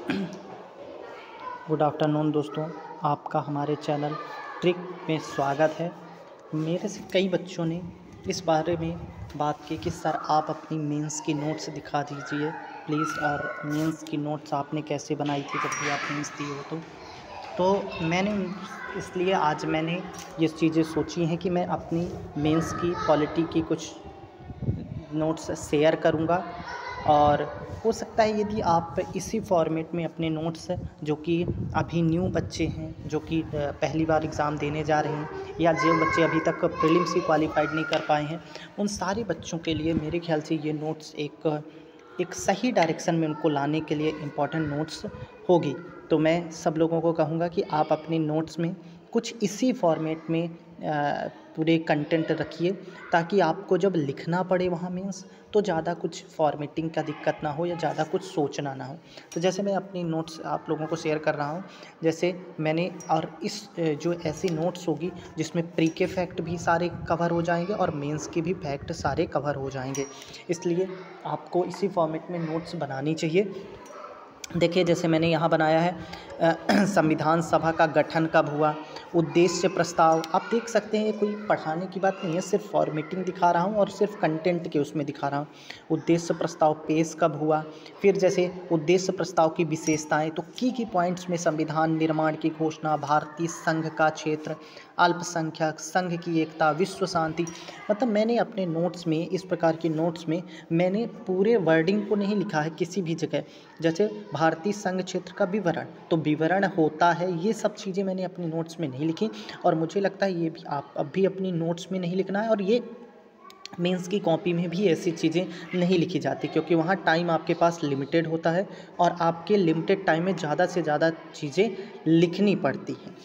Good afternoon दोस्तों, आपका हमारे चैनल ट्रिक में स्वागत है। मेरे से कई बच्चों ने इस बारे में बात की कि सर आप अपनी मेंस की नोट्स दिखा दीजिए प्लीज़, और मेंस की नोट्स आपने कैसे बनाई थी जब भी आप मेंस दिए हो तो मैंने इसलिए आज मैंने ये चीज़ें सोची हैं कि मैं अपनी मेंस की क्वालिटी की कुछ नोट्स शेयर करूँगा। और हो सकता है यदि आप इसी फॉर्मेट में अपने नोट्स जो कि अभी न्यू बच्चे हैं, जो कि पहली बार एग्ज़ाम देने जा रहे हैं, या जो बच्चे अभी तक प्रीलिम्स ही क्वालिफाइड नहीं कर पाए हैं, उन सारे बच्चों के लिए मेरे ख़्याल से ये नोट्स एक सही डायरेक्शन में उनको लाने के लिए इम्पॉर्टेंट नोट्स होगी। तो मैं सब लोगों को कहूँगा कि आप अपने नोट्स में कुछ इसी फॉर्मेट में पूरे कंटेंट रखिए, ताकि आपको जब लिखना पड़े वहाँ मीन्स तो ज़्यादा कुछ फॉर्मेटिंग का दिक्कत ना हो या ज़्यादा कुछ सोचना ना हो। तो जैसे मैं अपनी नोट्स आप लोगों को शेयर कर रहा हूँ, जैसे मैंने और इस जो ऐसी नोट्स होगी जिसमें प्री के फैक्ट भी सारे कवर हो जाएंगे और मेंस के भी फैक्ट सारे कवर हो जाएंगे, इसलिए आपको इसी फॉर्मेट में नोट्स बनानी चाहिए। देखिए जैसे मैंने यहाँ बनाया है संविधान सभा का गठन कब हुआ, उद्देश्य प्रस्ताव। आप देख सकते हैं ये कोई पढ़ाने की बात नहीं है, सिर्फ फॉर्मेटिंग दिखा रहा हूँ और सिर्फ कंटेंट के उसमें दिखा रहा हूँ। उद्देश्य प्रस्ताव पेश कब हुआ, फिर जैसे उद्देश्य प्रस्ताव की विशेषताएं, तो की पॉइंट्स में संविधान निर्माण की घोषणा, भारतीय संघ का क्षेत्र, अल्पसंख्यक, संघ की एकता, विश्व शांति। मतलब मैंने अपने नोट्स में इस प्रकार की नोट्स में मैंने पूरे वर्डिंग को नहीं लिखा है किसी भी जगह। जैसे भारतीय संघ क्षेत्र का विवरण, तो विवरण होता है, ये सब चीज़ें मैंने अपनी नोट्स में नहीं लिखी, और मुझे लगता है ये भी आप अब भी अपनी नोट्स में नहीं लिखना है। और ये मेंस की कॉपी में भी ऐसी चीज़ें नहीं लिखी जाती, क्योंकि वहाँ टाइम आपके पास लिमिटेड होता है और आपके लिमिटेड टाइम में ज़्यादा से ज़्यादा चीज़ें लिखनी पड़ती हैं।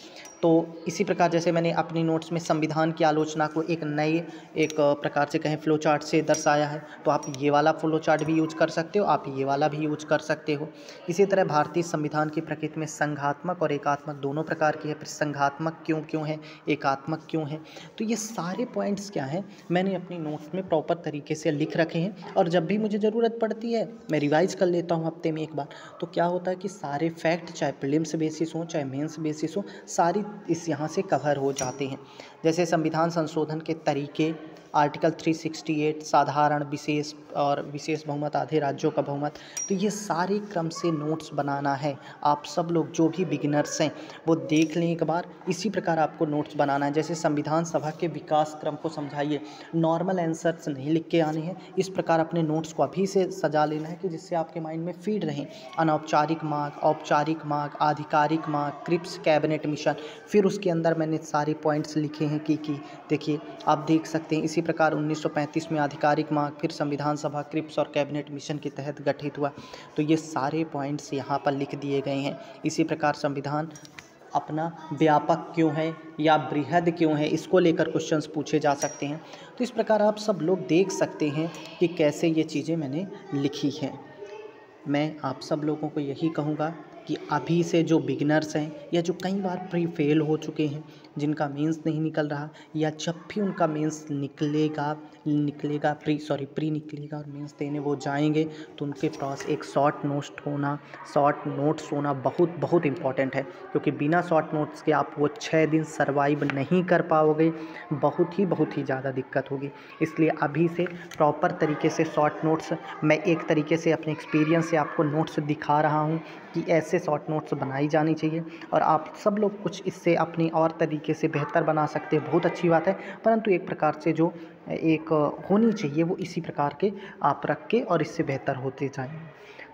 तो इसी प्रकार जैसे मैंने अपनी नोट्स में संविधान की आलोचना को एक नए एक प्रकार से कहें फ्लो चार्ट से दर्शाया है, तो आप ये वाला फ्लो चार्ट भी यूज कर सकते हो, आप ये वाला भी यूज कर सकते हो। इसी तरह भारतीय संविधान की प्रकृति में संघात्मक और एकात्मक दोनों प्रकार की है, फिर संघात्मक क्यों है, एकात्मक क्यों है, तो ये सारे पॉइंट्स क्या हैं मैंने अपनी नोट्स में प्रॉपर तरीके से लिख रखे हैं। और जब भी मुझे ज़रूरत पड़ती है मैं रिवाइज़ कर लेता हूँ हफ्ते में एक बार। तो क्या होता है कि सारे फैक्ट चाहे प्रीलिम्स बेसिस हो चाहे मेंस बेसिस हो, सारी इस यहाँ से कवर हो जाते हैं। जैसे संविधान संशोधन के तरीके, आर्टिकल 368, साधारण, विशेष और विशेष बहुमत, आधे राज्यों का बहुमत, तो ये सारे क्रम से नोट्स बनाना है। आप सब लोग जो भी बिगिनर्स हैं वो देख लें एक बार, इसी प्रकार आपको नोट्स बनाना है। जैसे संविधान सभा के विकास क्रम को समझाइए, नॉर्मल आंसर्स नहीं लिख के आने हैं, इस प्रकार अपने नोट्स को अभी से सजा लेना है कि जिससे आपके माइंड में फीड रहें। अनौपचारिक मार्ग, औपचारिक मार्ग, आधिकारिक मार्ग, क्रिप्स कैबिनेट मिशन, फिर उसके अंदर मैंने सारे पॉइंट्स लिखे हैं कि देखिए आप देख सकते हैं। इसी प्रकार 1935 में आधिकारिक मार्ग, फिर संविधान सभा, क्रिप्स और कैबिनेट मिशन के तहत गठित हुआ, तो ये सारे पॉइंट्स यहाँ पर लिख दिए गए हैं। इसी प्रकार संविधान अपना व्यापक क्यों है या बृहद क्यों है, इसको लेकर क्वेश्चंस पूछे जा सकते हैं। तो इस प्रकार आप सब लोग देख सकते हैं कि कैसे ये चीज़ें मैंने लिखी हैं। मैं आप सब लोगों को यही कहूँगा कि अभी से जो बिगिनर्स हैं या जो कई बार प्री फेल हो चुके हैं, जिनका मेंस नहीं निकल रहा, या जब भी उनका मेंस निकलेगा प्री निकलेगा और मेंस देने वो जाएंगे, तो उनके पास एक शॉर्ट नोट्स होना बहुत बहुत इम्पॉर्टेंट है। क्योंकि बिना शॉर्ट नोट्स के आप वो 6 दिन सर्वाइव नहीं कर पाओगे, बहुत ही ज़्यादा दिक्कत होगी। इसलिए अभी से प्रॉपर तरीके से शॉर्ट नोट्स, मैं एक तरीके से अपने एक्सपीरियंस से आपको नोट्स दिखा रहा हूँ कि ऐसे शॉर्ट नोट्स बनाई जानी चाहिए, और आप सब लोग कुछ इससे अपनी और तरीके से बेहतर बना सकते हैं, बहुत अच्छी बात है। परंतु एक प्रकार से जो एक होनी चाहिए वो इसी प्रकार के आप रख के और इससे बेहतर होते जाएं।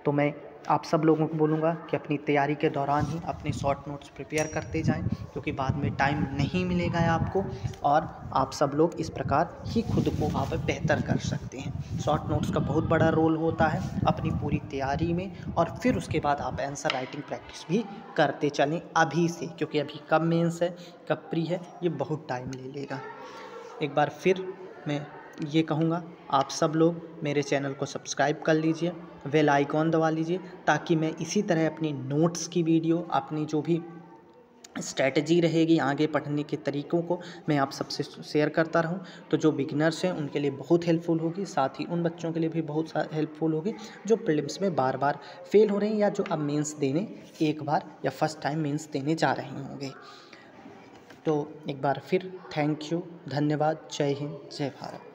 तो मैं आप सब लोगों को बोलूँगा कि अपनी तैयारी के दौरान ही अपने शॉर्ट नोट्स प्रिपेयर करते जाएं, क्योंकि बाद में टाइम नहीं मिलेगा आपको, और आप सब लोग इस प्रकार ही खुद को आप बेहतर कर सकते हैं। शॉर्ट नोट्स का बहुत बड़ा रोल होता है अपनी पूरी तैयारी में, और फिर उसके बाद आप आंसर राइटिंग प्रैक्टिस भी करते चलें अभी से, क्योंकि अभी कब मेंस है कब प्री है ये बहुत टाइम ले लेगा। एक बार फिर मैं ये कहूँगा आप सब लोग मेरे चैनल को सब्सक्राइब कर लीजिए, बेल आइकॉन दबा लीजिए, ताकि मैं इसी तरह अपनी नोट्स की वीडियो, अपनी जो भी स्ट्रैटेजी रहेगी, आगे पढ़ने के तरीक़ों को मैं आप सबसे शेयर करता रहूँ। तो जो बिगिनर्स हैं उनके लिए बहुत हेल्पफुल होगी, साथ ही उन बच्चों के लिए भी बहुत हेल्पफुल होगी जो प्रीलिम्स में बार बार फेल हो रहे हैं या जो अब मेंस देने एक बार या फर्स्ट टाइम मेंस देने जा रहे होंगे। तो एक बार फिर थैंक यू, धन्यवाद, जय हिंद, जय भारत।